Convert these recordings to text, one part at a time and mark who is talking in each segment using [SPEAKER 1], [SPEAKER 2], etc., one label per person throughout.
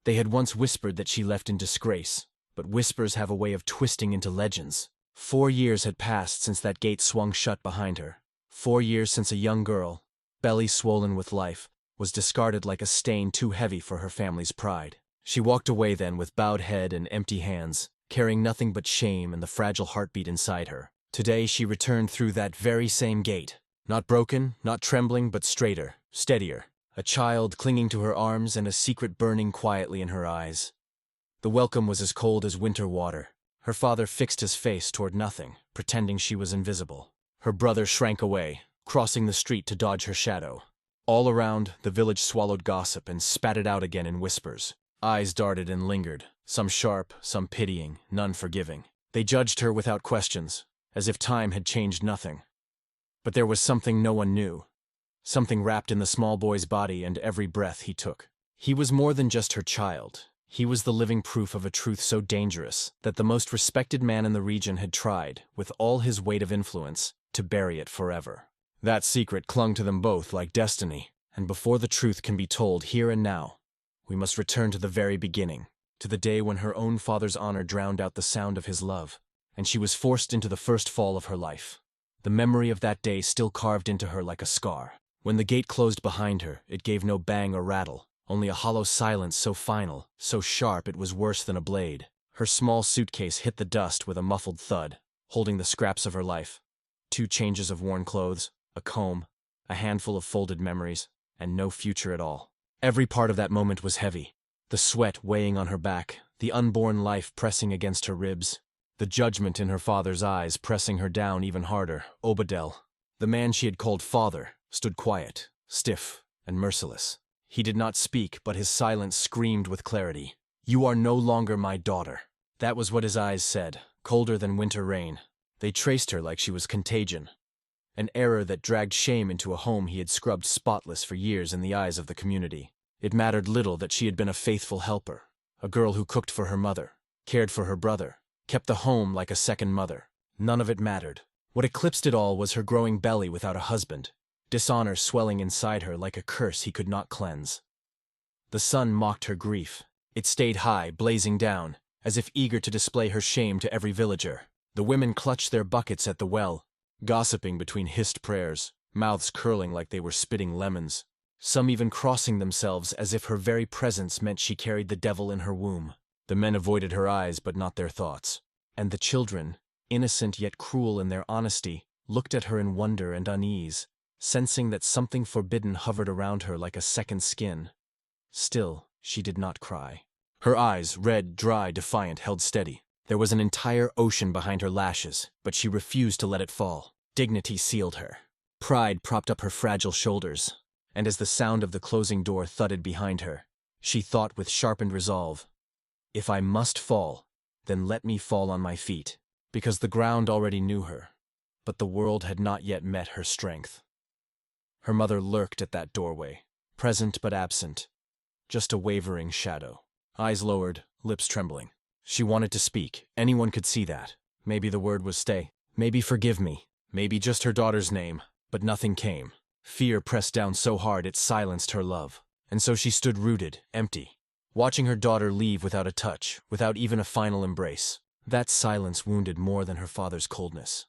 [SPEAKER 1] They had once whispered that she left in disgrace, but whispers have a way of twisting into legends. 4 years had passed since that gate swung shut behind her. 4 years since a young girl, belly swollen with life, was discarded like a stain too heavy for her family's pride. She walked away then with bowed head and empty hands, carrying nothing but shame and the fragile heartbeat inside her. Today she returned through that very same gate. Not broken, not trembling, but straighter, steadier. A child clinging to her arms and a secret burning quietly in her eyes. The welcome was as cold as winter water. Her father fixed his face toward nothing, pretending she was invisible. Her brother shrank away, crossing the street to dodge her shadow. All around, the village swallowed gossip and spat it out again in whispers. Eyes darted and lingered, some sharp, some pitying, none forgiving. They judged her without questions, as if time had changed nothing. But there was something no one knew, something wrapped in the small boy's body and every breath he took. He was more than just her child. He was the living proof of a truth so dangerous that the most respected man in the region had tried, with all his weight of influence, to bury it forever. That secret clung to them both like destiny, and before the truth can be told here and now, we must return to the very beginning, to the day when her own father's honor drowned out the sound of his love, and she was forced into the first fall of her life. The memory of that day still carved into her like a scar. When the gate closed behind her, it gave no bang or rattle, only a hollow silence so final, so sharp it was worse than a blade. Her small suitcase hit the dust with a muffled thud, holding the scraps of her life. 2 changes of worn clothes, a comb, a handful of folded memories, and no future at all. Every part of that moment was heavy. The sweat weighing on her back, the unborn life pressing against her ribs, the judgment in her father's eyes pressing her down even harder. Obadel, the man she had called father, stood quiet, stiff, and merciless. He did not speak, but his silence screamed with clarity. "You are no longer my daughter." That was what his eyes said, colder than winter rain. They traced her like she was contagion. An error that dragged shame into a home he had scrubbed spotless for years in the eyes of the community. It mattered little that she had been a faithful helper, a girl who cooked for her mother, cared for her brother, kept the home like a second mother. None of it mattered. What eclipsed it all was her growing belly without a husband, dishonor swelling inside her like a curse he could not cleanse. The sun mocked her grief. It stayed high, blazing down, as if eager to display her shame to every villager. The women clutched their buckets at the well, gossiping between hissed prayers, mouths curling like they were spitting lemons, some even crossing themselves as if her very presence meant she carried the devil in her womb. The men avoided her eyes but not their thoughts. And the children, innocent yet cruel in their honesty, looked at her in wonder and unease, sensing that something forbidden hovered around her like a second skin. Still, she did not cry. Her eyes, red, dry, defiant, held steady. There was an entire ocean behind her lashes, but she refused to let it fall. Dignity sealed her. Pride propped up her fragile shoulders, and as the sound of the closing door thudded behind her, she thought with sharpened resolve, "If I must fall, then let me fall on my feet," because the ground already knew her, but the world had not yet met her strength. Her mother lurked at that doorway, present but absent, just a wavering shadow. Eyes lowered, lips trembling. She wanted to speak. Anyone could see that. Maybe the word was stay. Maybe forgive me. Maybe just her daughter's name. But nothing came. Fear pressed down so hard it silenced her love. And so she stood rooted, empty, watching her daughter leave without a touch, without even a final embrace. That silence wounded more than her father's coldness.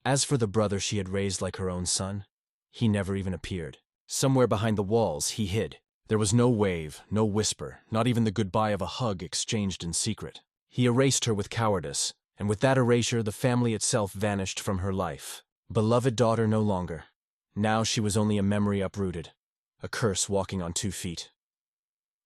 [SPEAKER 1] As for the brother she had raised like her own son, he never even appeared. Somewhere behind the walls he hid. There was no wave, no whisper, not even the goodbye of a hug exchanged in secret. He erased her with cowardice, and with that erasure the family itself vanished from her life. Beloved daughter no longer. Now she was only a memory uprooted, a curse walking on 2 feet.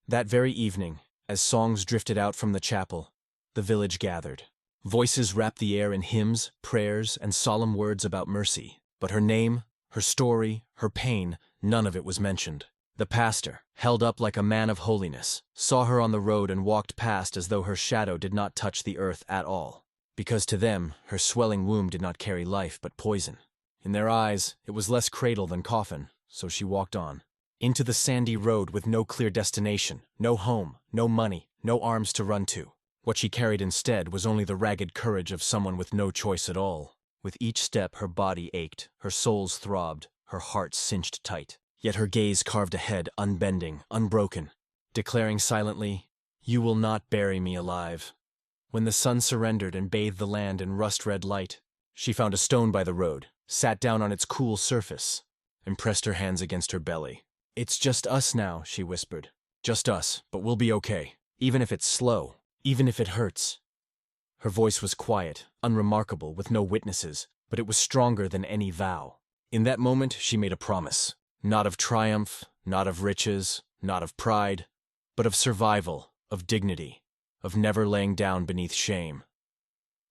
[SPEAKER 1] That very evening, as songs drifted out from the chapel, the village gathered. Voices wrapped the air in hymns, prayers, and solemn words about mercy. But her name, her story, her pain, none of it was mentioned. The pastor, held up like a man of holiness, saw her on the road and walked past as though her shadow did not touch the earth at all, because to them her swelling womb did not carry life but poison. In their eyes, it was less cradle than coffin, so she walked on. Into the sandy road with no clear destination, no home, no money, no arms to run to. What she carried instead was only the ragged courage of someone with no choice at all. With each step her body ached, her soles throbbed, her heart cinched tight. Yet her gaze carved ahead, unbending, unbroken. declaring silently, "You will not bury me alive." When the sun surrendered and bathed the land in rust-red light, she found a stone by the road, sat down on its cool surface, and pressed her hands against her belly. "It's just us now," she whispered. "Just us, but we'll be okay. Even if it's slow, even if it hurts." Her voice was quiet, unremarkable, with no witnesses, but it was stronger than any vow. In that moment, she made a promise. Not of triumph, not of riches, not of pride, but of survival, of dignity, of never laying down beneath shame.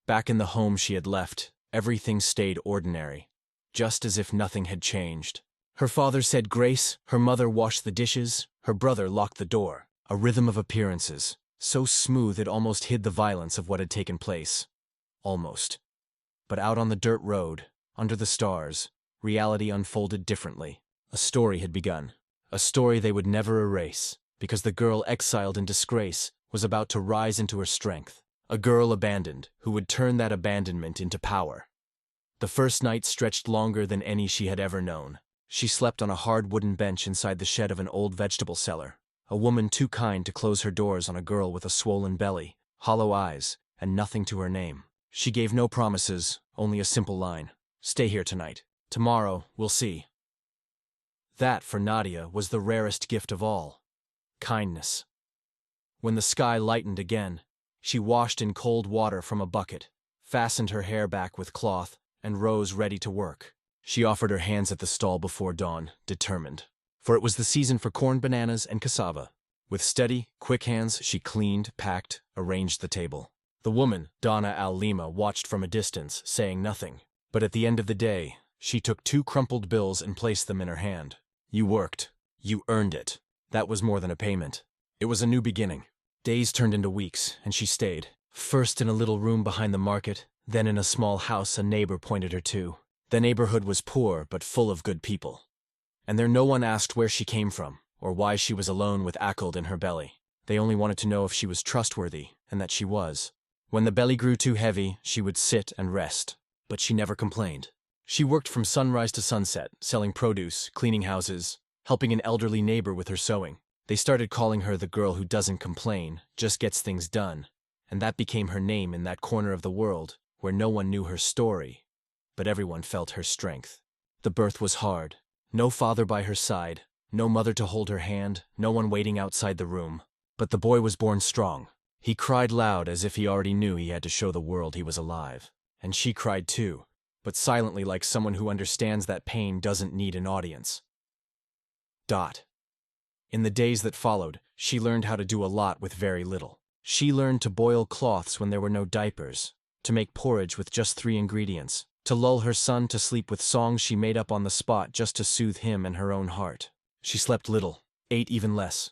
[SPEAKER 1] Back in the home she had left, everything stayed ordinary, just as if nothing had changed. Her father said grace, her mother washed the dishes, her brother locked the door. A rhythm of appearances, so smooth it almost hid the violence of what had taken place. Almost. But out on the dirt road, under the stars, reality unfolded differently. A story had begun. A story they would never erase, because the girl exiled in disgrace was about to rise into her strength. A girl abandoned, who would turn that abandonment into power. The first night stretched longer than any she had ever known. She slept on a hard wooden bench inside the shed of an old vegetable seller. A woman too kind to close her doors on a girl with a swollen belly, hollow eyes, and nothing to her name. She gave no promises, only a simple line. "Stay here tonight. Tomorrow, we'll see." That, for Nadia, was the rarest gift of all. Kindness. When the sky lightened again, she washed in cold water from a bucket, fastened her hair back with cloth, and rose ready to work. She offered her hands at the stall before dawn, determined. For it was the season for corn, bananas, and cassava. With steady, quick hands, she cleaned, packed, arranged the table. The woman, Donna Al-Lima, watched from a distance, saying nothing. But at the end of the day, she took 2 crumpled bills and placed them in her hand. "You worked. You earned it." That was more than a payment. It was a new beginning. Days turned into weeks, and she stayed. First in a little room behind the market, then in a small house a neighbor pointed her to. The neighborhood was poor, but full of good people. And there no one asked where she came from, or why she was alone with Ackles in her belly. They only wanted to know if she was trustworthy, and that she was. When the belly grew too heavy, she would sit and rest. But she never complained. She worked from sunrise to sunset, selling produce, cleaning houses, helping an elderly neighbor with her sewing. They started calling her the girl who doesn't complain, just gets things done. And that became her name in that corner of the world, where no one knew her story, but everyone felt her strength. The birth was hard. No father by her side, no mother to hold her hand, no one waiting outside the room. But the boy was born strong. He cried loud as if he already knew he had to show the world he was alive. And she cried too, but silently, like someone who understands that pain doesn't need an audience. In the days that followed, she learned how to do a lot with very little. She learned to boil cloths when there were no diapers, to make porridge with just 3 ingredients, to lull her son to sleep with songs she made up on the spot just to soothe him and her own heart. She slept little, ate even less,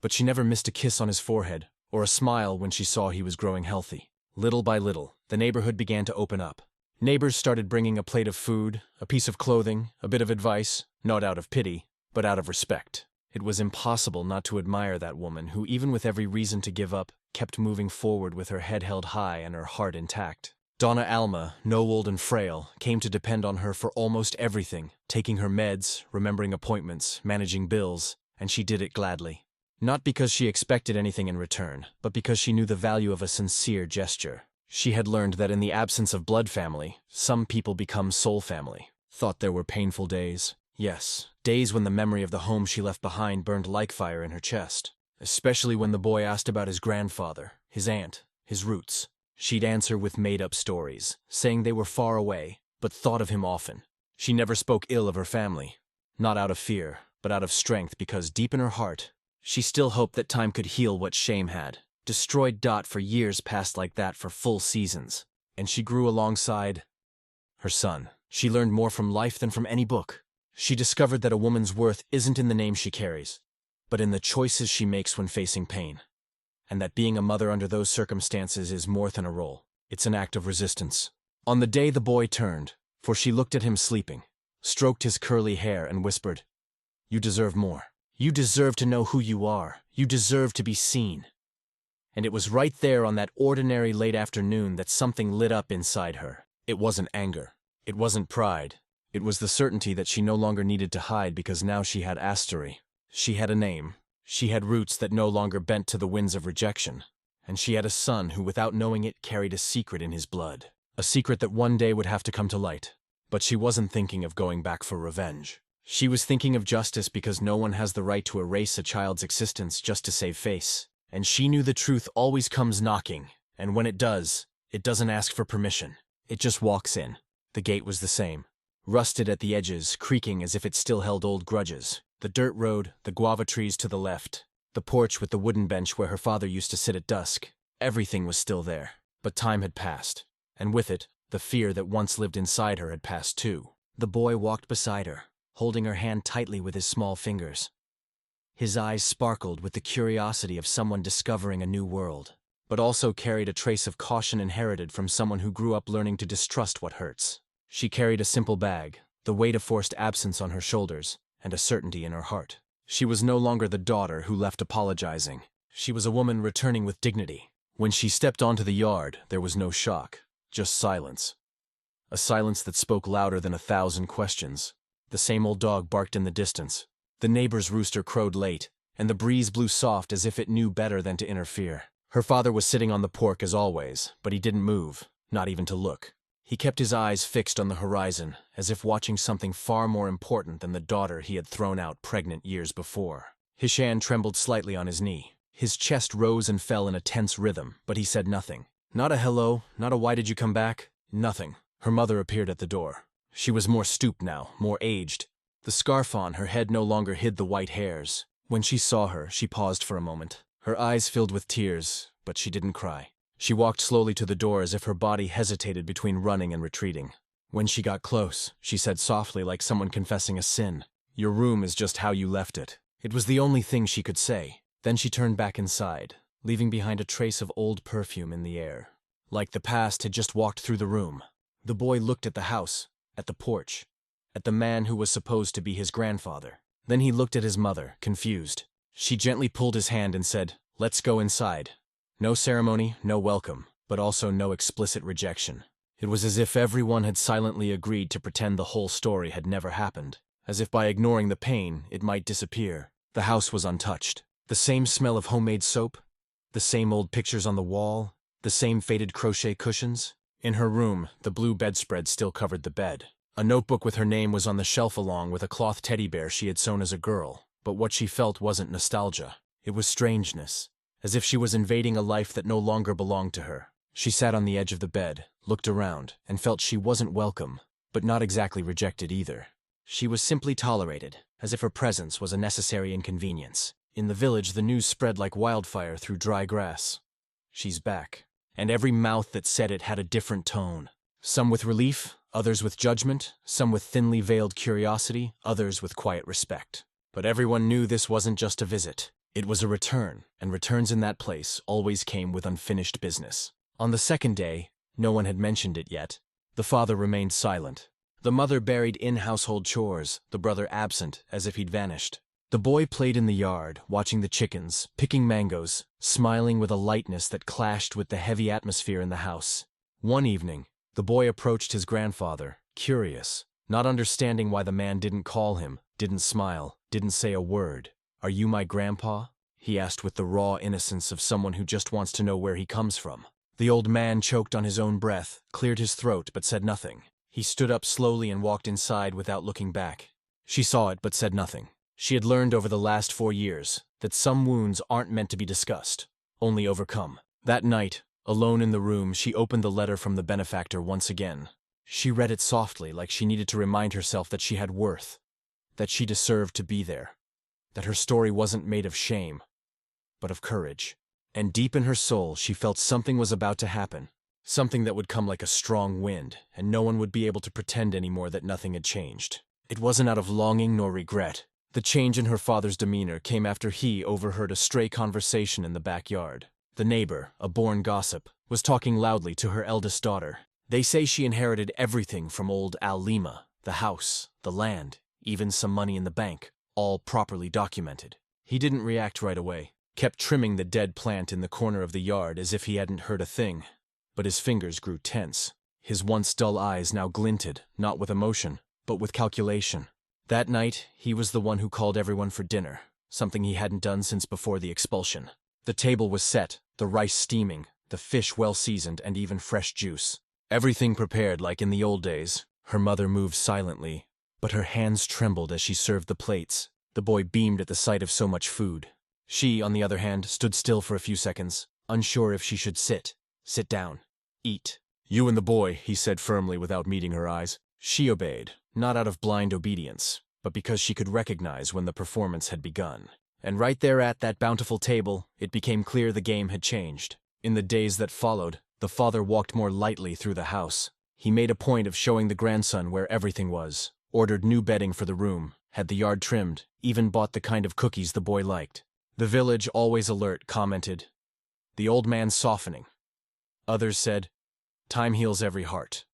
[SPEAKER 1] but she never missed a kiss on his forehead or a smile when she saw he was growing healthy. Little by little, the neighborhood began to open up. Neighbors started bringing a plate of food, a piece of clothing, a bit of advice, not out of pity, but out of respect. It was impossible not to admire that woman who, even with every reason to give up, kept moving forward with her head held high and her heart intact. Donna Alma, no old and frail, came to depend on her for almost everything, taking her meds, remembering appointments, managing bills, and she did it gladly. Not because she expected anything in return, but because she knew the value of a sincere gesture. She had learned that in the absence of blood family, some people become soul family. Thought there were painful days. Yes, days when the memory of the home she left behind burned like fire in her chest. Especially when the boy asked about his grandfather, his aunt, his roots. She'd answer with made-up stories, saying they were far away, but thought of him often. She never spoke ill of her family, not out of fear, but out of strength, because deep in her heart, she still hoped that time could heal what shame had. Destroyed for years passed like that for full seasons, and she grew alongside her son. She learned more from life than from any book. She discovered that a woman's worth isn't in the name she carries, but in the choices she makes when facing pain. And that being a mother under those circumstances is more than a role. It's an act of resistance. On the day the boy turned, for she looked at him sleeping, stroked his curly hair and whispered, "You deserve more. You deserve to know who you are. You deserve to be seen." And it was right there on that ordinary late afternoon that something lit up inside her. It wasn't anger. It wasn't pride. It was the certainty that she no longer needed to hide because now she had Astery. She had a name. She had roots that no longer bent to the winds of rejection. And she had a son who, without knowing it, carried a secret in his blood. A secret that one day would have to come to light. But she wasn't thinking of going back for revenge. She was thinking of justice because no one has the right to erase a child's existence just to save face. And she knew the truth always comes knocking, and when it does, it doesn't ask for permission. It just walks in. The gate was the same. Rusted at the edges, creaking as if it still held old grudges. The dirt road, the guava trees to the left, the porch with the wooden bench where her father used to sit at dusk. Everything was still there. But time had passed, and with it, the fear that once lived inside her had passed too. The boy walked beside her, holding her hand tightly with his small fingers. His eyes sparkled with the curiosity of someone discovering a new world, but also carried a trace of caution inherited from someone who grew up learning to distrust what hurts. She carried a simple bag, the weight of forced absence on her shoulders, and a certainty in her heart. She was no longer the daughter who left apologizing. She was a woman returning with dignity. When she stepped onto the yard, there was no shock, just silence. A silence that spoke louder than 1,000 questions. The same old dog barked in the distance. The neighbor's rooster crowed late, and the breeze blew soft as if it knew better than to interfere. Her father was sitting on the porch as always, but he didn't move, not even to look. He kept his eyes fixed on the horizon, as if watching something far more important than the daughter he had thrown out pregnant years before. His hand trembled slightly on his knee. His chest rose and fell in a tense rhythm, but he said nothing. Not a hello, not a why did you come back, nothing. Her mother appeared at the door. She was more stooped now, more aged. The scarf on her head no longer hid the white hairs. When she saw her, she paused for a moment. Her eyes filled with tears, but she didn't cry. She walked slowly to the door as if her body hesitated between running and retreating. When she got close, she said softly like someone confessing a sin, "Your room is just how you left it." It was the only thing she could say. Then she turned back inside, leaving behind a trace of old perfume in the air. Like the past had just walked through the room. The boy looked at the house, at the porch, at the man who was supposed to be his grandfather. Then he looked at his mother, confused. She gently pulled his hand and said, "Let's go inside." No ceremony, no welcome, but also no explicit rejection. It was as if everyone had silently agreed to pretend the whole story had never happened, as if by ignoring the pain, it might disappear. The house was untouched. The same smell of homemade soap, the same old pictures on the wall, the same faded crochet cushions. In her room, the blue bedspread still covered the bed. A notebook with her name was on the shelf along with a cloth teddy bear she had sewn as a girl. But what she felt wasn't nostalgia. It was strangeness, as if she was invading a life that no longer belonged to her. She sat on the edge of the bed, looked around, and felt she wasn't welcome, but not exactly rejected either. She was simply tolerated, as if her presence was a necessary inconvenience. In the village, the news spread like wildfire through dry grass. She's back. And every mouth that said it had a different tone. Some with relief, others with judgment, some with thinly veiled curiosity, others with quiet respect. But everyone knew this wasn't just a visit. It was a return, and returns in that place always came with unfinished business. On the second day, no one had mentioned it yet, the father remained silent. The mother buried in household chores, the brother absent, as if he'd vanished. The boy played in the yard, watching the chickens, picking mangoes, smiling with a lightness that clashed with the heavy atmosphere in the house. One evening, the boy approached his grandfather, curious, not understanding why the man didn't call him, didn't smile, didn't say a word. "Are you my grandpa?" he asked with the raw innocence of someone who just wants to know where he comes from. The old man choked on his own breath, cleared his throat, but said nothing. He stood up slowly and walked inside without looking back. She saw it, but said nothing. She had learned over the last 4 years that some wounds aren't meant to be discussed, only overcome. That night, alone in the room, she opened the letter from the benefactor once again. She read it softly, like she needed to remind herself that she had worth, that she deserved to be there, that her story wasn't made of shame, but of courage. And deep in her soul, she felt something was about to happen, something that would come like a strong wind, and no one would be able to pretend anymore that nothing had changed. It wasn't out of longing nor regret. The change in her father's demeanor came after he overheard a stray conversation in the backyard. The neighbor, a born gossip, was talking loudly to her eldest daughter. "They say she inherited everything from old Al Lima, the house, the land, even some money in the bank, all properly documented." He didn't react right away, kept trimming the dead plant in the corner of the yard as if he hadn't heard a thing. But his fingers grew tense. His once dull eyes now glinted, not with emotion, but with calculation. That night, he was the one who called everyone for dinner. something he hadn't done since before the expulsion. The table was set, the rice steaming, the fish well seasoned, and even fresh juice. Everything prepared like in the old days. Her mother moved silently, but her hands trembled as she served the plates. The boy beamed at the sight of so much food. She, on the other hand, stood still for a few seconds, unsure if she should sit down, eat. "You and the boy," he said firmly without meeting her eyes. She obeyed, not out of blind obedience, but because she could recognize when the performance had begun. And right there at that bountiful table, it became clear the game had changed. In the days that followed, the father walked more lightly through the house. He made a point of showing the grandson where everything was, ordered new bedding for the room, had the yard trimmed, even bought the kind of cookies the boy liked. The village, always alert, commented, "The old man's softening." Others said, "Time heals every heart."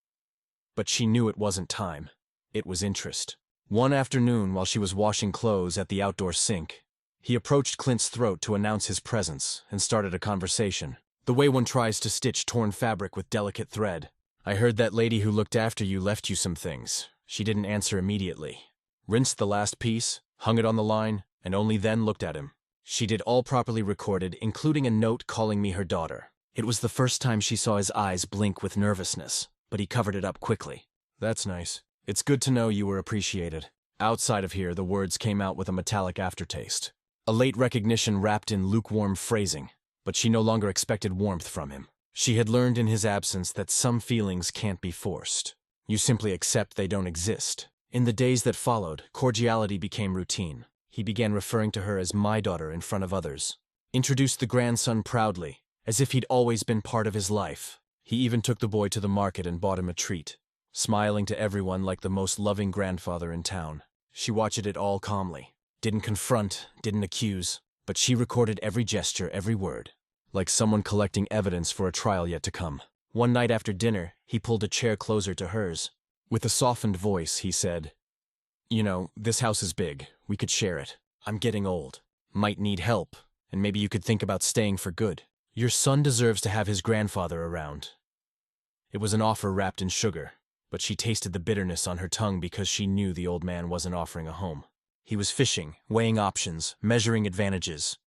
[SPEAKER 1] But she knew it wasn't time. It was interest. One afternoon, while she was washing clothes at the outdoor sink, he approached Clint's throat to announce his presence and started a conversation. The way one tries to stitch torn fabric with delicate thread. "I heard that lady who looked after you left you some things." She didn't answer immediately. Rinsed the last piece, hung it on the line, and only then looked at him. She did all properly recorded, including a note calling me her daughter. It was the first time she saw his eyes blink with nervousness, but he covered it up quickly. "That's nice. It's good to know you were appreciated." Outside of here, the words came out with a metallic aftertaste. A late recognition wrapped in lukewarm phrasing, but she no longer expected warmth from him. She had learned in his absence that some feelings can't be forced. You simply accept they don't exist. In the days that followed, cordiality became routine. He began referring to her as my daughter in front of others. Introduced the grandson proudly, as if he'd always been part of his life. He even took the boy to the market and bought him a treat, smiling to everyone like the most loving grandfather in town. She watched it all calmly. Didn't confront, didn't accuse, but she recorded every gesture, every word, like someone collecting evidence for a trial yet to come. One night after dinner, he pulled a chair closer to hers. With a softened voice, he said, "You know, this house is big. We could share it. I'm getting old. Might need help, and maybe you could think about staying for good. Your son deserves to have his grandfather around." It was an offer wrapped in sugar, but she tasted the bitterness on her tongue because she knew the old man wasn't offering a home. He was fishing, weighing options, measuring advantages.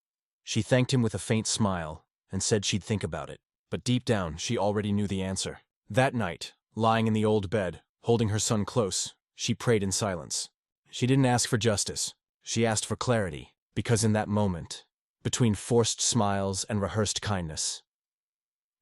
[SPEAKER 1] She thanked him with a faint smile and said she'd think about it, but deep down she already knew the answer. That night, lying in the old bed, holding her son close, she prayed in silence. She didn't ask for justice. She asked for clarity, because in that moment, between forced smiles and rehearsed kindness,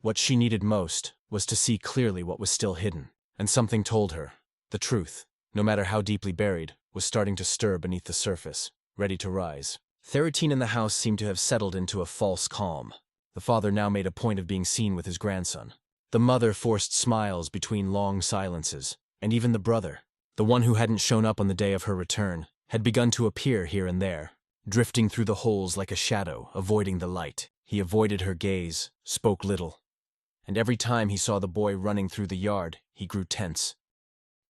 [SPEAKER 1] what she needed most was to see clearly what was still hidden. And something told her, the truth, no matter how deeply buried, was starting to stir beneath the surface, ready to rise. Theratine in the house seemed to have settled into a false calm. The father now made a point of being seen with his grandson. The mother forced smiles between long silences, and even the brother, the one who hadn't shown up on the day of her return, had begun to appear here and there, drifting through the holes like a shadow, avoiding the light. He avoided her gaze, spoke little, and every time he saw the boy running through the yard, he grew tense,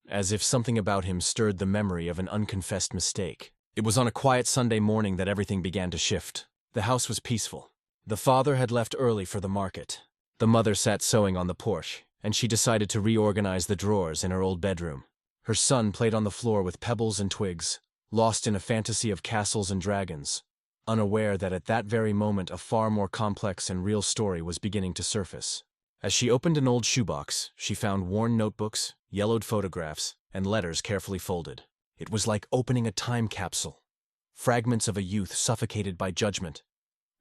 [SPEAKER 1] as if something about him stirred the memory of an unconfessed mistake. It was on a quiet Sunday morning that everything began to shift. The house was peaceful. The father had left early for the market. The mother sat sewing on the porch, and she decided to reorganize the drawers in her old bedroom. Her son played on the floor with pebbles and twigs, lost in a fantasy of castles and dragons, unaware that at that very moment a far more complex and real story was beginning to surface. As she opened an old shoebox, she found worn notebooks, yellowed photographs, and letters carefully folded. It was like opening a time capsule. Fragments of a youth suffocated by judgment.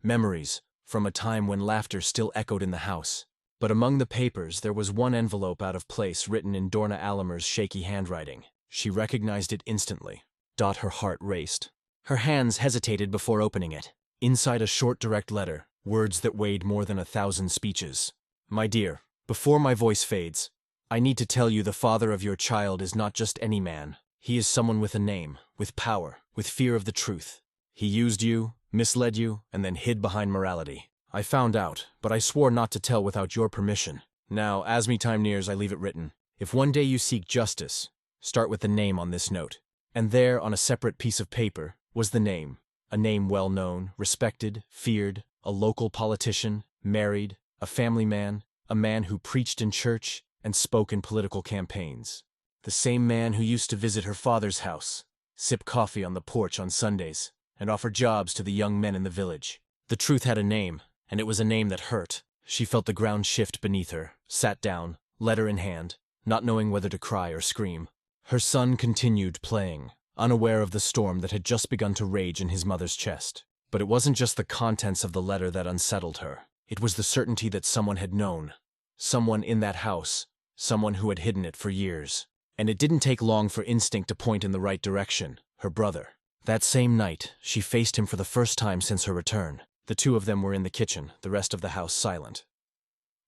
[SPEAKER 1] Memories from a time when laughter still echoed in the house. But among the papers, there was one envelope out of place written in Dorna Alamer's shaky handwriting. She recognized it instantly. Her heart raced. Her hands hesitated before opening it. Inside a short direct letter, words that weighed more than 1,000 speeches. "My dear, before my voice fades, I need to tell you the father of your child is not just any man. He is someone with a name, with power, with fear of the truth. He used you, misled you, and then hid behind morality. I found out, but I swore not to tell without your permission. Now, as me time nears, I leave it written. If one day you seek justice, start with the name on this note." And there, on a separate piece of paper, was the name. A name well known, respected, feared, a local politician, married, a family man, a man who preached in church and spoke in political campaigns. The same man who used to visit her father's house, sip coffee on the porch on Sundays, and offer jobs to the young men in the village. The truth had a name, and it was a name that hurt. She felt the ground shift beneath her, sat down, letter in hand, not knowing whether to cry or scream. Her son continued playing, unaware of the storm that had just begun to rage in his mother's chest. But it wasn't just the contents of the letter that unsettled her. It was the certainty that someone had known. Someone in that house. Someone who had hidden it for years. And it didn't take long for instinct to point in the right direction. Her brother. That same night, she faced him for the first time since her return. The two of them were in the kitchen, the rest of the house silent.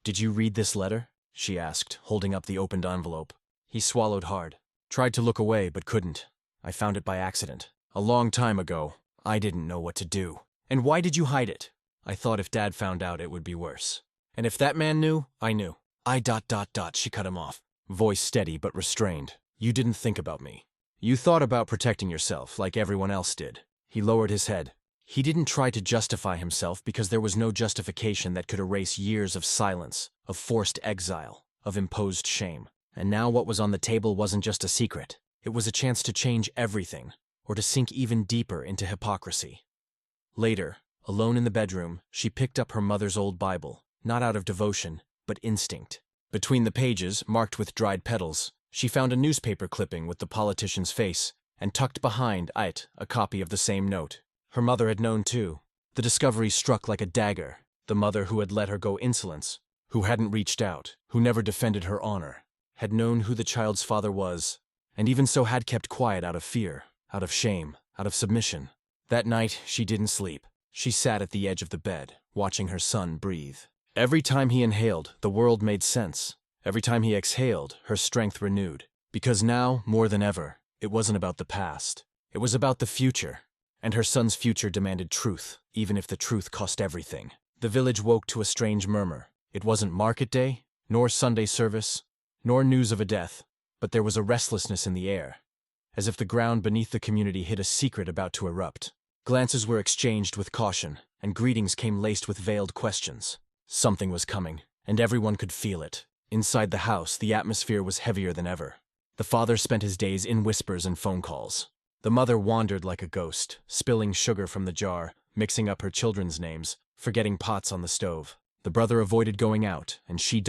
[SPEAKER 1] "Did you read this letter?" she asked, holding up the opened envelope. He swallowed hard. "Tried to look away, but couldn't. I found it by accident. A long time ago. I didn't know what to do." "And why did you hide it?" "I thought if Dad found out, it would be worse. And if that man knew, I knew." She cut him off. Voice steady but restrained. "You didn't think about me. You thought about protecting yourself, like everyone else did." He lowered his head. He didn't try to justify himself because there was no justification that could erase years of silence, of forced exile, of imposed shame. And now what was on the table wasn't just a secret. It was a chance to change everything, or to sink even deeper into hypocrisy. Later, alone in the bedroom, she picked up her mother's old Bible, not out of devotion, but instinct. Between the pages, marked with dried petals, she found a newspaper clipping with the politician's face, and tucked behind it a copy of the same note. Her mother had known too. The discovery struck like a dagger. The mother who had let her go insolence, who hadn't reached out, who never defended her honor, had known who the child's father was, and even so had kept quiet out of fear, out of shame, out of submission. That night, she didn't sleep. She sat at the edge of the bed, watching her son breathe. Every time he inhaled, the world made sense. Every time he exhaled, her strength renewed. Because now, more than ever, it wasn't about the past. It was about the future. And her son's future demanded truth, even if the truth cost everything. The village woke to a strange murmur. It wasn't market day, nor Sunday service, nor news of a death, but there was a restlessness in the air, as if the ground beneath the community hid a secret about to erupt. Glances were exchanged with caution, and greetings came laced with veiled questions. Something was coming, and everyone could feel it. Inside the house, the atmosphere was heavier than ever. The father spent his days in whispers and phone calls. The mother wandered like a ghost, spilling sugar from the jar, mixing up her children's names, forgetting pots on the stove. The brother avoided going out, and she ...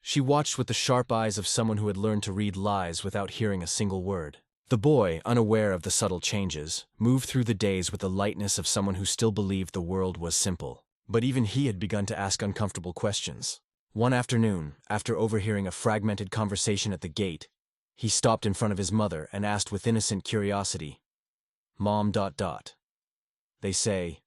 [SPEAKER 1] She watched with the sharp eyes of someone who had learned to read lies without hearing a single word. The boy, unaware of the subtle changes, moved through the days with the lightness of someone who still believed the world was simple. But even he had begun to ask uncomfortable questions. One afternoon, after overhearing a fragmented conversation at the gate, he stopped in front of his mother and asked with innocent curiosity, "Mom ... They say,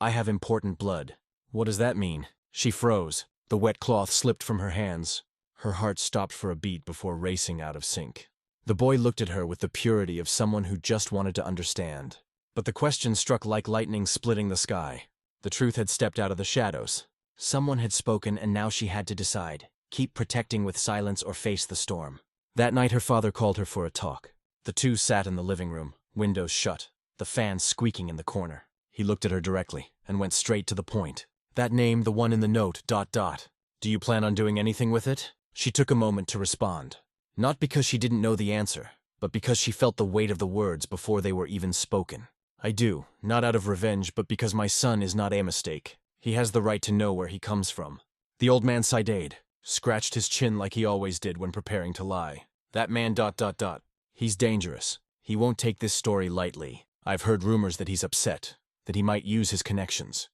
[SPEAKER 1] I have important blood. What does that mean?" She froze. The wet cloth slipped from her hands. Her heart stopped for a beat before racing out of sync. The boy looked at her with the purity of someone who just wanted to understand. But the question struck like lightning splitting the sky. The truth had stepped out of the shadows. Someone had spoken, and now she had to decide. Keep protecting with silence or face the storm. That night her father called her for a talk. The two sat in the living room, windows shut, the fan squeaking in the corner. He looked at her directly, and went straight to the point. "That name, the one in the note, ... Do you plan on doing anything with it?" She took a moment to respond. Not because she didn't know the answer, but because she felt the weight of the words before they were even spoken. "I do, not out of revenge, but because my son is not a mistake. He has the right to know where he comes from." The old man sighed, scratched his chin like he always did when preparing to lie. "That man ... He's dangerous. He won't take this story lightly. I've heard rumors that he's upset, that he might use his connections. ...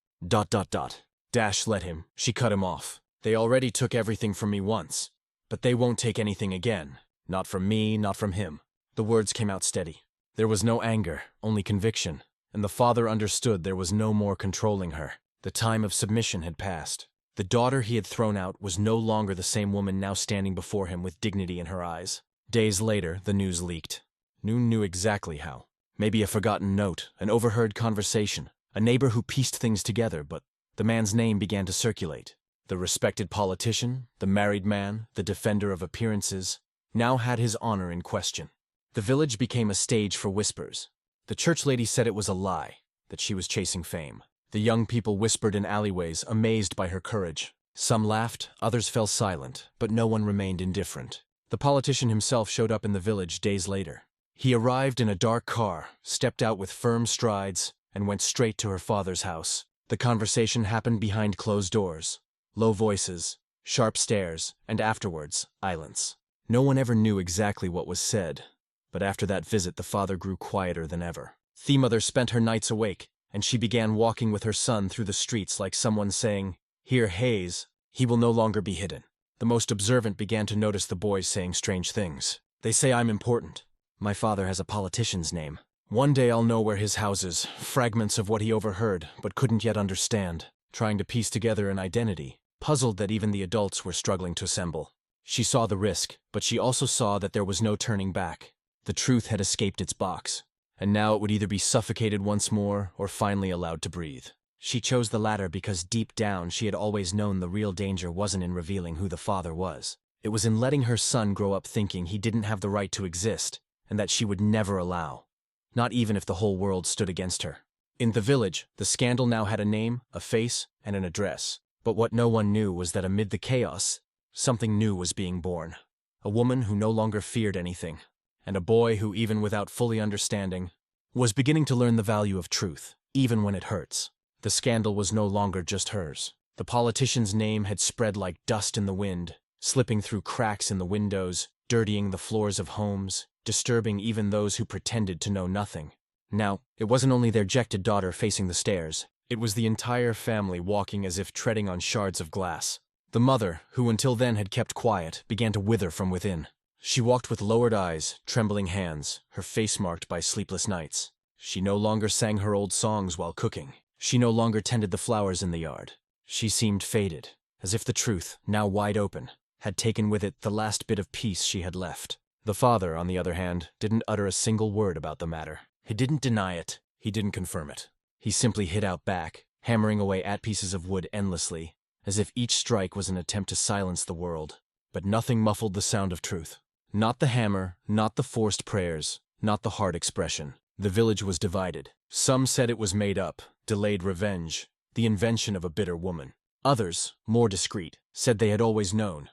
[SPEAKER 1] Let him." She cut him off. "They already took everything from me once, but they won't take anything again. Not from me, not from him." The words came out steady. There was no anger, only conviction, and the father understood there was no more controlling her. The time of submission had passed. The daughter he had thrown out was no longer the same woman now standing before him with dignity in her eyes. Days later, the news leaked. Noon knew exactly how. Maybe a forgotten note, an overheard conversation, a neighbor who pieced things together, but the man's name began to circulate. The respected politician, the married man, the defender of appearances, now had his honor in question. The village became a stage for whispers. The church lady said it was a lie, that she was chasing fame. The young people whispered in alleyways, amazed by her courage. Some laughed, others fell silent, but no one remained indifferent. The politician himself showed up in the village days later. He arrived in a dark car, stepped out with firm strides, and went straight to her father's house. The conversation happened behind closed doors. Low voices, sharp stares, and afterwards, silence. No one ever knew exactly what was said, but after that visit the father grew quieter than ever. The mother spent her nights awake, and she began walking with her son through the streets like someone saying, "Here, Hayes, he will no longer be hidden." The most observant began to notice the boys saying strange things. "They say I'm important. My father has a politician's name. One day I'll know where his house is," fragments of what he overheard but couldn't yet understand, trying to piece together an identity, puzzled that even the adults were struggling to assemble. She saw the risk, but she also saw that there was no turning back. The truth had escaped its box, and now it would either be suffocated once more or finally allowed to breathe. She chose the latter because deep down she had always known the real danger wasn't in revealing who the father was. It was in letting her son grow up thinking he didn't have the right to exist, and that she would never allow. Not even if the whole world stood against her. In the village, the scandal now had a name, a face, and an address. But what no one knew was that amid the chaos, something new was being born. A woman who no longer feared anything, and a boy who, even without fully understanding, was beginning to learn the value of truth, even when it hurts. The scandal was no longer just hers. The politician's name had spread like dust in the wind, slipping through cracks in the windows, dirtying the floors of homes, disturbing even those who pretended to know nothing. Now, it wasn't only their dejected daughter facing the stairs. It was the entire family walking as if treading on shards of glass. The mother, who until then had kept quiet, began to wither from within. She walked with lowered eyes, trembling hands, her face marked by sleepless nights. She no longer sang her old songs while cooking. She no longer tended the flowers in the yard. She seemed faded, as if the truth, now wide open, had taken with it the last bit of peace she had left. The father, on the other hand, didn't utter a single word about the matter. He didn't deny it. He didn't confirm it. He simply hid out back, hammering away at pieces of wood endlessly, as if each strike was an attempt to silence the world. But nothing muffled the sound of truth. Not the hammer, not the forced prayers, not the hard expression. The village was divided. Some said it was made up, delayed revenge, the invention of a bitter woman. Others, more discreet, said they had always known.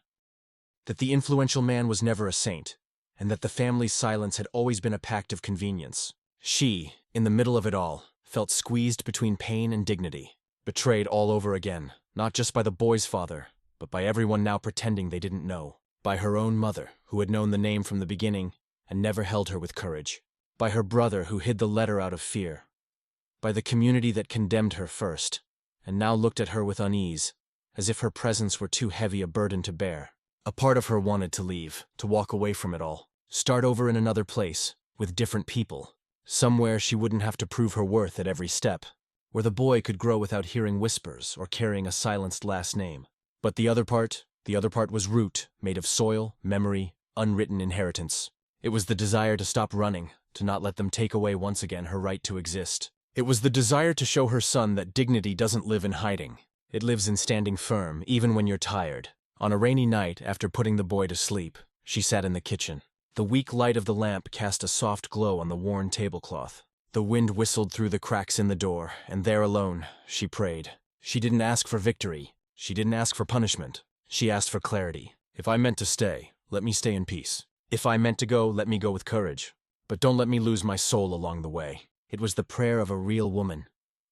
[SPEAKER 1] That the influential man was never a saint, and that the family's silence had always been a pact of convenience. She, in the middle of it all, felt squeezed between pain and dignity, betrayed all over again, not just by the boy's father, but by everyone now pretending they didn't know, by her own mother, who had known the name from the beginning and never held her with courage, by her brother who hid the letter out of fear, by the community that condemned her first, and now looked at her with unease, as if her presence were too heavy a burden to bear. A part of her wanted to leave, to walk away from it all, start over in another place, with different people, somewhere she wouldn't have to prove her worth at every step, where the boy could grow without hearing whispers or carrying a silenced last name. But the other part was root, made of soil, memory, unwritten inheritance. It was the desire to stop running, to not let them take away once again her right to exist. It was the desire to show her son that dignity doesn't live in hiding. It lives in standing firm, even when you're tired. On a rainy night, after putting the boy to sleep, she sat in the kitchen. The weak light of the lamp cast a soft glow on the worn tablecloth. The wind whistled through the cracks in the door, and there alone, she prayed. She didn't ask for victory. She didn't ask for punishment. She asked for clarity. If I meant to stay, let me stay in peace. If I meant to go, let me go with courage. But don't let me lose my soul along the way. It was the prayer of a real woman.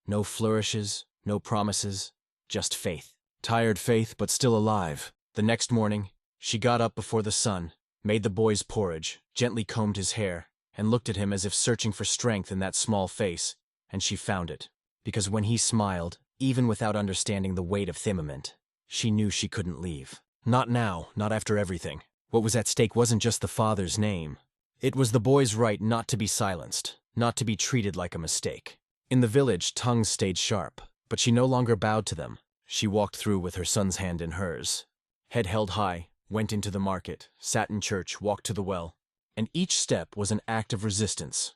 [SPEAKER 1] No flourishes, no promises, just faith. Tired faith, but still alive. The next morning, she got up before the sun, made the boy's porridge, gently combed his hair, and looked at him as if searching for strength in that small face, and she found it. Because when he smiled, even without understanding the weight of Thimmament, she knew she couldn't leave. Not now, not after everything. What was at stake wasn't just the father's name. It was the boy's right not to be silenced, not to be treated like a mistake. In the village, tongues stayed sharp, but she no longer bowed to them. She walked through with her son's hand in hers. Head held high, went into the market, sat in church, walked to the well, and each step was an act of resistance.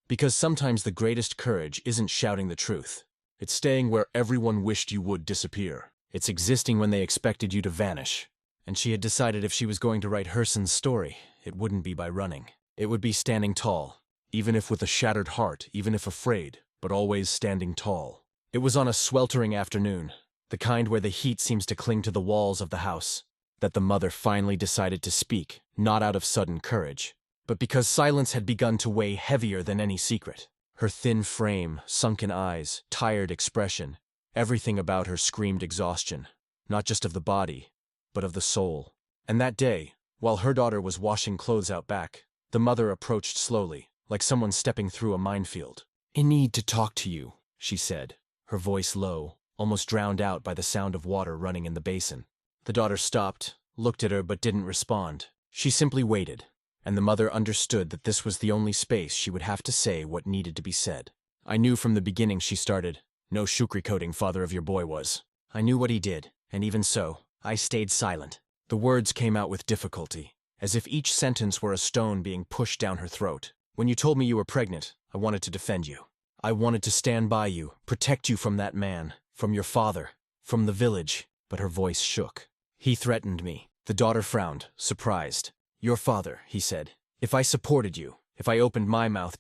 [SPEAKER 1] Because sometimes the greatest courage isn't shouting the truth. It's staying where everyone wished you would disappear. It's existing when they expected you to vanish. And she had decided if she was going to write her son's story, it wouldn't be by running. It would be standing tall, even if with a shattered heart, even if afraid, but always standing tall. It was on a sweltering afternoon, the kind where the heat seems to cling to the walls of the house, that the mother finally decided to speak, not out of sudden courage, but because silence had begun to weigh heavier than any secret. Her thin frame, sunken eyes, tired expression, everything about her screamed exhaustion, not just of the body, but of the soul. And that day, while her daughter was washing clothes out back, the mother approached slowly, like someone stepping through a minefield. "I need to talk to you," she said, her voice low, almost drowned out by the sound of water running in the basin. The daughter stopped, looked at her but didn't respond. She simply waited, and the mother understood that this was the only space she would have to say what needed to be said. "I knew from the beginning," she started. "No sugarcoating father of your boy was. I knew what he did, and even so, I stayed silent." The words came out with difficulty, as if each sentence were a stone being pushed down her throat. "When you told me you were pregnant, I wanted to defend you. I wanted to stand by you, protect you from that man, from your father, from the village." But her voice shook. "He threatened me." The daughter frowned, surprised. "Your father," he said. "If I supported you, if I opened my mouth,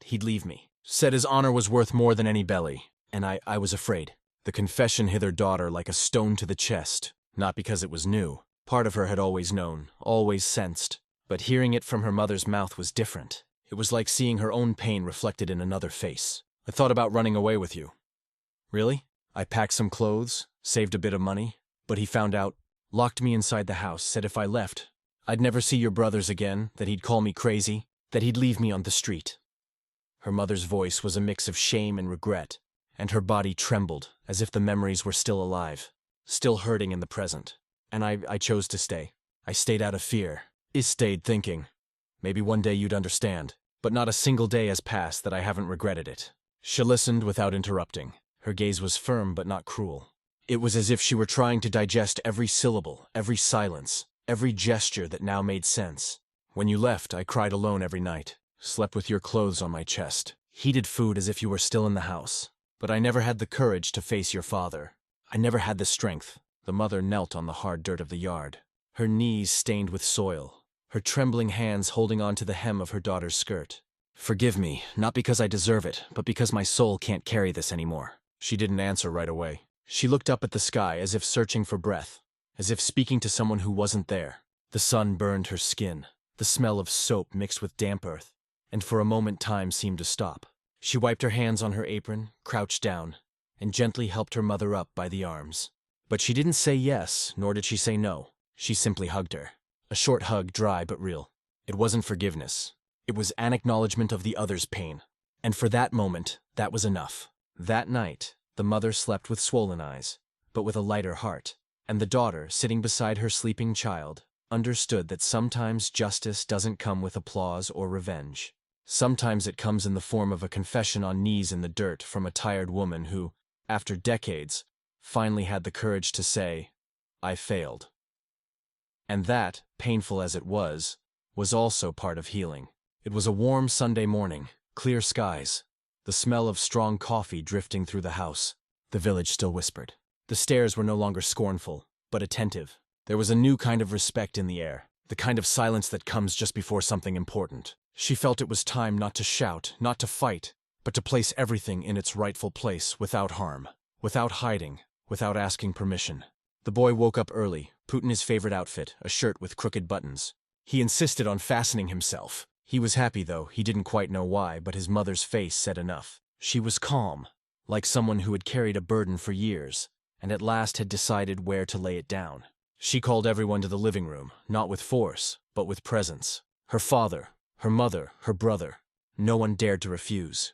[SPEAKER 1] he'd leave me. Said his honor was worth more than any belly. And I was afraid." The confession hit her daughter like a stone to the chest, not because it was new. Part of her had always known, always sensed. But hearing it from her mother's mouth was different. It was like seeing her own pain reflected in another face. "I thought about running away with you." "Really? I packed some clothes, saved a bit of money, but he found out, locked me inside the house, said if I left, I'd never see your brothers again, that he'd call me crazy, that he'd leave me on the street." Her mother's voice was a mix of shame and regret, and her body trembled as if the memories were still alive, still hurting in the present. "And I chose to stay. I stayed out of fear. I stayed thinking, maybe one day you'd understand. But not a single day has passed that I haven't regretted it." She listened without interrupting. Her gaze was firm but not cruel. It was as if she were trying to digest every syllable, every silence, every gesture that now made sense. "When you left, I cried alone every night, slept with your clothes on my chest, heated food as if you were still in the house. But I never had the courage to face your father. I never had the strength." The mother knelt on the hard dirt of the yard, her knees stained with soil, her trembling hands holding on to the hem of her daughter's skirt. "Forgive me, not because I deserve it, but because my soul can't carry this anymore." She didn't answer right away. She looked up at the sky as if searching for breath, as if speaking to someone who wasn't there. The sun burned her skin, the smell of soap mixed with damp earth, and for a moment time seemed to stop. She wiped her hands on her apron, crouched down, and gently helped her mother up by the arms. But she didn't say yes, nor did she say no. She simply hugged her. A short hug, dry but real. It wasn't forgiveness. It was an acknowledgement of the other's pain. And for that moment, that was enough. That night, the mother slept with swollen eyes, but with a lighter heart. And the daughter, sitting beside her sleeping child, understood that sometimes justice doesn't come with applause or revenge. Sometimes it comes in the form of a confession on knees in the dirt from a tired woman who, after decades, finally had the courage to say, "I failed." And that, painful as it was also part of healing. It was a warm Sunday morning, clear skies, the smell of strong coffee drifting through the house. The village still whispered. The stares were no longer scornful, but attentive. There was a new kind of respect in the air, the kind of silence that comes just before something important. She felt it was time not to shout, not to fight, but to place everything in its rightful place without harm, without hiding, without asking permission. The boy woke up early, put in his favorite outfit, a shirt with crooked buttons. He insisted on fastening himself. He was happy, though he didn't quite know why, but his mother's face said enough. She was calm, like someone who had carried a burden for years, and at last had decided where to lay it down. She called everyone to the living room, not with force, but with presence. Her father, her mother, her brother. No one dared to refuse.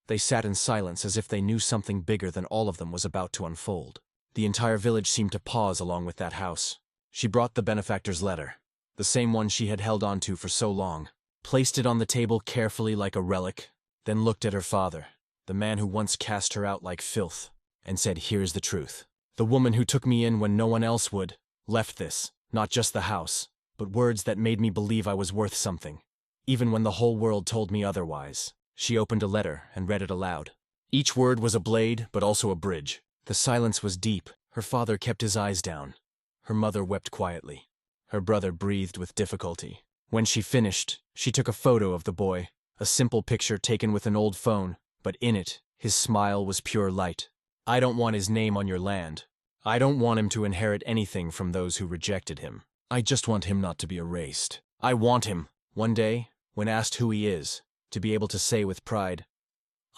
[SPEAKER 1] They sat in silence as if they knew something bigger than all of them was about to unfold. The entire village seemed to pause along with that house. She brought the benefactor's letter, the same one she had held on to for so long, placed it on the table carefully like a relic, then looked at her father, the man who once cast her out like filth, and said, "Here's the truth. The woman who took me in when no one else would, left this, not just the house, but words that made me believe I was worth something, even when the whole world told me otherwise." She opened a letter and read it aloud. Each word was a blade, but also a bridge. The silence was deep. Her father kept his eyes down. Her mother wept quietly. Her brother breathed with difficulty. When she finished, she took a photo of the boy, a simple picture taken with an old phone, but in it, his smile was pure light. "I don't want his name on your land. I don't want him to inherit anything from those who rejected him. I just want him not to be erased. I want him, One day, when asked who he is, to be able to say with pride,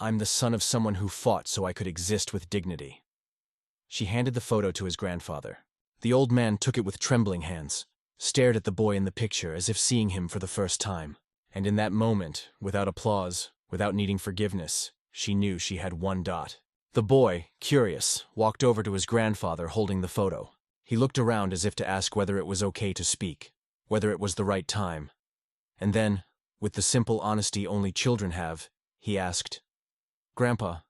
[SPEAKER 1] "I'm the son of someone who fought so I could exist with dignity." She handed the photo to his grandfather. The old man took it with trembling hands, stared at the boy in the picture as if seeing him for the first time. And in that moment, without applause, without needing forgiveness, she knew she had one dot. The boy, curious, walked over to his grandfather holding the photo. He looked around as if to ask whether it was okay to speak, whether it was the right time. And then, with the simple honesty only children have, he asked, "Grandpa,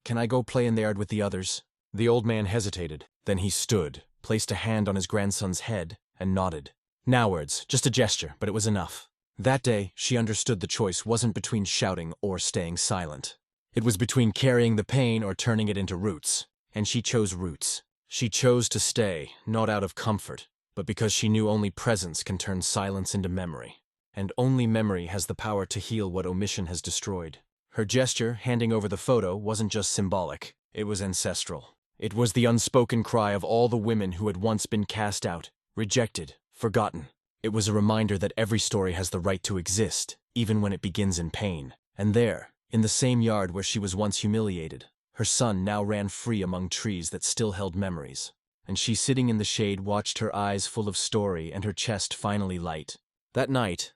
[SPEAKER 1] can I go play in the yard with the others?" The old man hesitated. Then he stood, placed a hand on his grandson's head, and nodded. No words, just a gesture, but it was enough. That day, she understood the choice wasn't between shouting or staying silent. It was between carrying the pain or turning it into roots. And she chose roots. She chose to stay, not out of comfort, but because she knew only presence can turn silence into memory. And only memory has the power to heal what omission has destroyed. Her gesture, handing over the photo, wasn't just symbolic. It was ancestral. It was the unspoken cry of all the women who had once been cast out, rejected, forgotten. It was a reminder that every story has the right to exist, even when it begins in pain. And there, in the same yard where she was once humiliated, her son now ran free among trees that still held memories. And she, sitting in the shade, watched, her eyes full of story and her chest finally light. That night,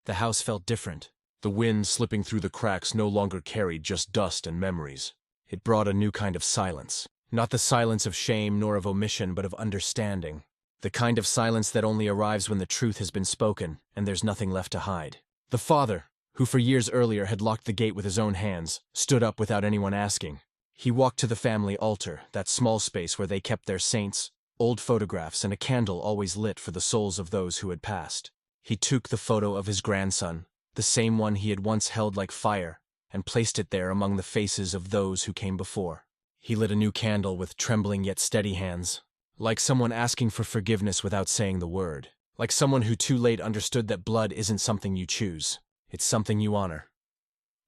[SPEAKER 1] the house felt different. The wind slipping through the cracks no longer carried just dust and memories. It brought a new kind of silence. Not the silence of shame nor of omission, but of understanding. The kind of silence that only arrives when the truth has been spoken and there's nothing left to hide. The father, who for years earlier had locked the gate with his own hands, stood up without anyone asking. He walked to the family altar, that small space where they kept their saints, old photographs, and a candle always lit for the souls of those who had passed. He took the photo of his grandson, the same one he had once held like fire, and placed it there among the faces of those who came before. He lit a new candle with trembling yet steady hands, like someone asking for forgiveness without saying the word, like someone who too late understood that blood isn't something you choose, it's something you honor.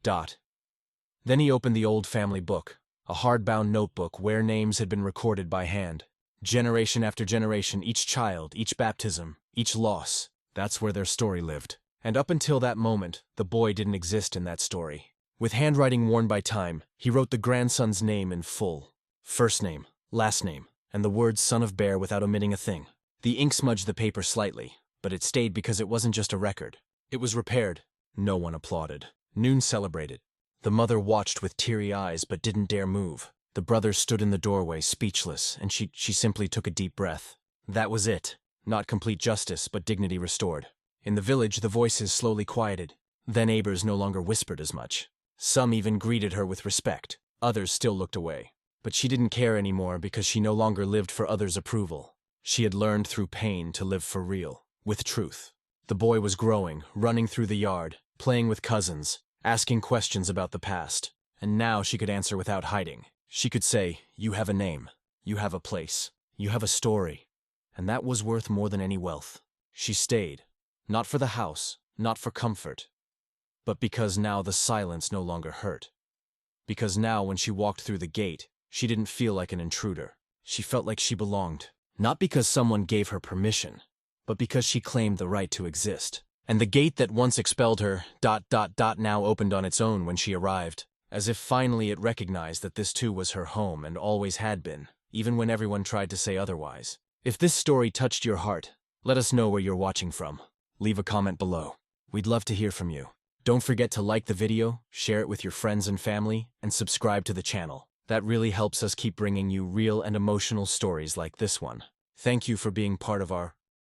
[SPEAKER 1] Then he opened the old family book, a hardbound notebook where names had been recorded by hand. Generation after generation, each child, each baptism, each loss, that's where their story lived. And up until that moment, the boy didn't exist in that story. With handwriting worn by time, he wrote the grandson's name in full. First name, last name, and the words son of bear without omitting a thing. The ink smudged the paper slightly, but it stayed because it wasn't just a record. It was repaired. No one applauded. Noon celebrated. The mother watched with teary eyes but didn't dare move. The brother stood in the doorway, speechless, and she simply took a deep breath. That was it. Not complete justice, but dignity restored. In the village, the voices slowly quieted. The neighbors no longer whispered as much. Some even greeted her with respect. Others still looked away. But she didn't care anymore because she no longer lived for others' approval. She had learned through pain to live for real, with truth. The boy was growing, running through the yard, playing with cousins, asking questions about the past. And now she could answer without hiding. She could say, "You have a name. You have a place. You have a story." And that was worth more than any wealth. She stayed. Not for the house, not for comfort, but because now the silence no longer hurt. Because now when she walked through the gate, she didn't feel like an intruder. She felt like she belonged. Not because someone gave her permission, but because she claimed the right to exist. And the gate that once expelled her, now opened on its own when she arrived, as if finally it recognized that this too was her home and always had been, even when everyone tried to say otherwise. If this story touched your heart, let us know where you're watching from. Leave a comment below. We'd love to hear from you. Don't forget to like the video, share it with your friends and family, and subscribe to the channel. That really helps us keep bringing you real and emotional stories like this one. Thank you for being part of our